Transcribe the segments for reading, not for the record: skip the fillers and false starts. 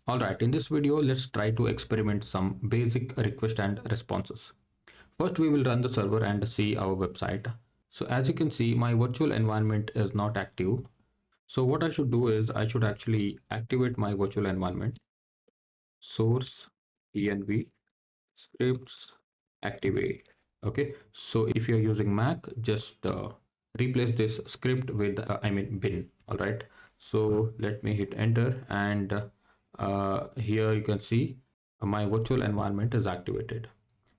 All right, in this video, let's try to experiment some basic request and responses. First, we will run the server and see our website. So as you can see, my virtual environment is not active. So what I should do is I should actually activate my virtual environment. Source env scripts activate. Okay, so if you're using Mac, just replace this script with bin. All right, so let me hit enter, and here you can see my virtual environment is activated.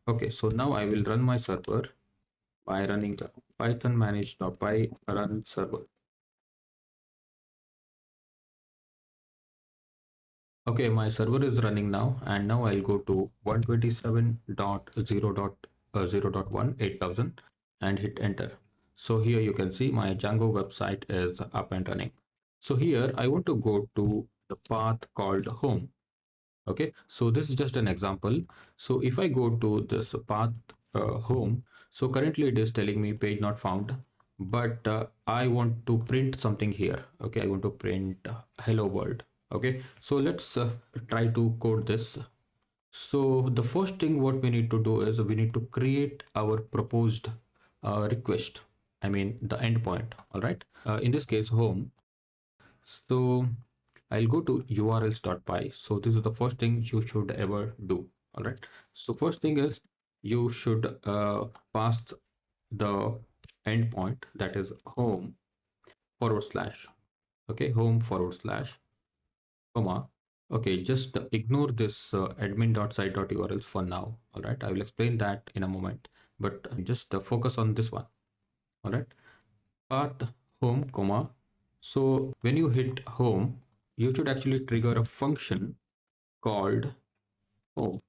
Okay, so now I will run my server by running the python manage.py run server. Okay, my server is running now, and now I'll go to 127.0.0.1 and hit enter. So here you can see my Django website is up and running. So here I want to go to the path called home. Okay, so this is just an example. So if I go to this path home, so currently it is telling me page not found, but I want to print something here. Okay, I want to print hello world. Okay, so let's try to code this. So the first thing what we need to do is we need to create our proposed request. I mean the endpoint. All right, in this case home. So I'll go to urls.py. So this is the first thing you should ever do. All right. So first thing is you should pass the endpoint, that is home forward slash. Okay, home forward slash comma. Okay, just ignore this admin.site.urls for now. All right, I will explain that in a moment, but just focus on this one. All right, path home comma. So when you hit home, you should actually trigger a function called home.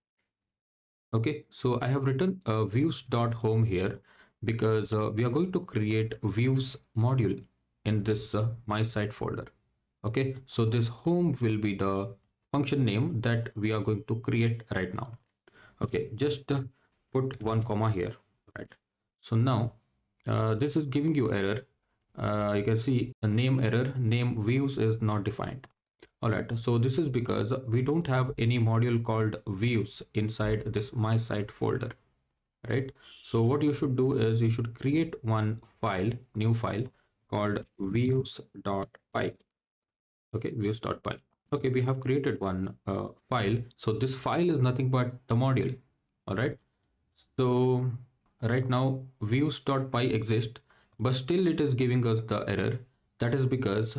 Okay, so I have written views.home here because we are going to create views module in this my site folder. Okay, so this home will be the function name that we are going to create right now. Okay, just put one comma here, right? So now this is giving you error. You can see a name error, name views is not defined. All right, so this is because we don't have any module called views inside this my site folder, right? So what you should do is you should create one file, new file called views.py. Okay, views.py. Okay, we have created one file. So this file is nothing but the module. All right, so right now views.py exists, but still it is giving us the error. That is because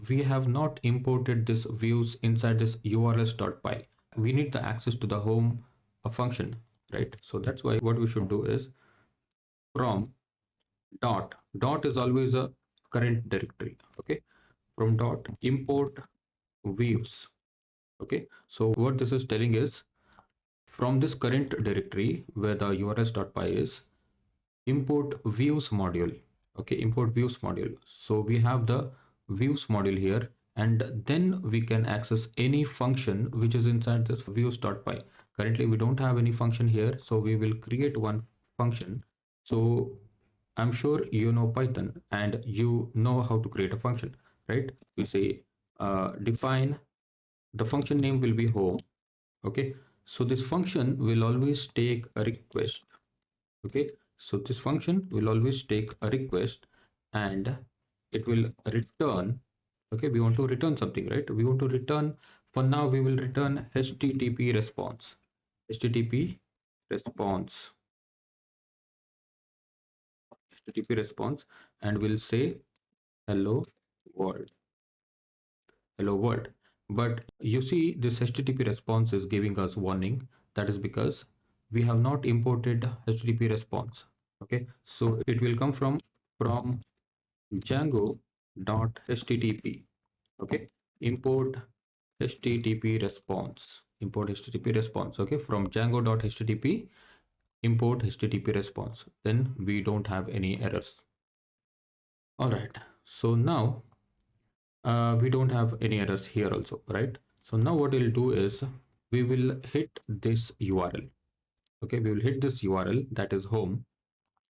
we have not imported this views inside this urls.py. We need the access to the home function, right? So that's why what we should do is from dot is always a current directory. Okay, from dot import views. Okay, so what this is telling is from this current directory where the urls.py is, import views module. Okay, import views module. So we have the views module here, and then we can access any function which is inside this views.py. Currently we don't have any function here, so we will create one function. So I'm sure you know Python and you know how to create a function, right? We say define, the function name will be home. Okay, so this function will always take a request. Okay, so this function will always take a request and it will return. Okay, we want to return something, right? We want to return, for now we will return http response. http response http response, and we'll say hello world. Hello world. But you see this http response is giving us warning. That is because we have not imported http response. Okay, so it will come from Django.http. Okay, import http response. Import http response. Okay, from Django.http, import http response. Then we don't have any errors. All right, so now we don't have any errors here also, right? So now what we'll do is we will hit this URL. Okay, we will hit this URL, that is home.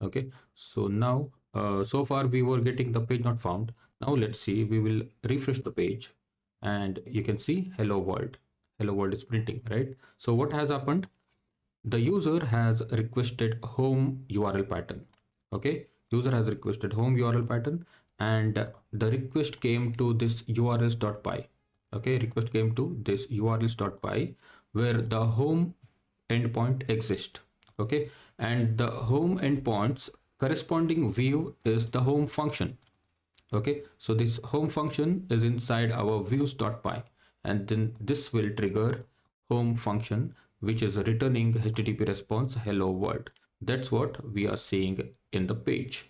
Okay, so now so far we were getting the page not found. Now let's see, we will refresh the page and you can see hello world. hello world is printing, right? So what has happened? The user has requested home URL pattern. Okay, user has requested home URL pattern, and the request came to this urls.py. Okay, request came to this urls.py where the home endpoint exists. Okay, and the home endpoint's corresponding view is the home function. Okay, so this home function is inside our views.py, and then this will trigger home function, which is returning http response hello world. That's what we are seeing in the page.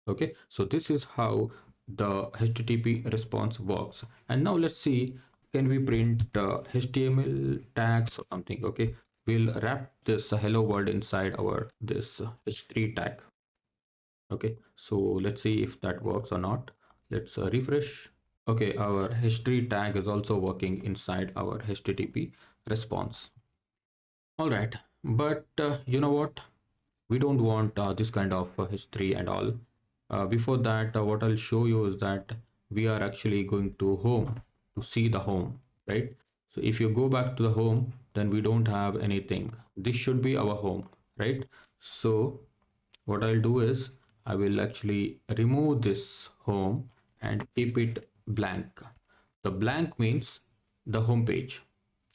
Okay, so this is how the http response works. And now let's see, can we print html tags or something? Okay, we'll wrap this hello world inside our this h3 tag. Okay, so let's see if that works or not. Let's refresh. Okay, our history tag is also working inside our http response. All right, but you know what, we don't want this kind of history and all. Before that, what I'll show you is that we are actually going to home to see the home, right? So if you go back to the home, then we don't have anything. This should be our home, right? So what I'll do is I will actually remove this home and keep it blank. The blank means the home page.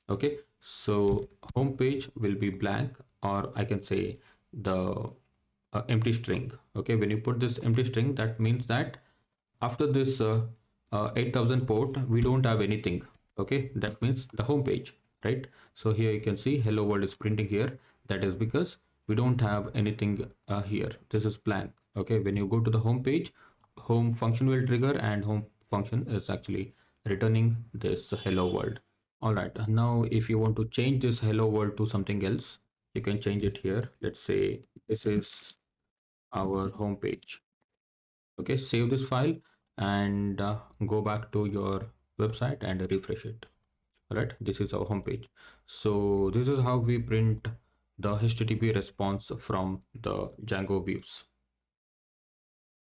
Okay, so home page will be blank, or I can say the empty string. Okay, when you put this empty string, that means that after this 8000 port we don't have anything. Okay, that means the home page, right? So here you can see hello world is printing here. That is because we don't have anything here. This is blank. Okay, when you go to the home page, home function will trigger, and home function is actually returning this hello world. All right, now if you want to change this hello world to something else, you can change it here. Let's say this is our home page. Okay, save this file and go back to your website and refresh it. All right, this is our home page. So this is how we print the http response from the Django views.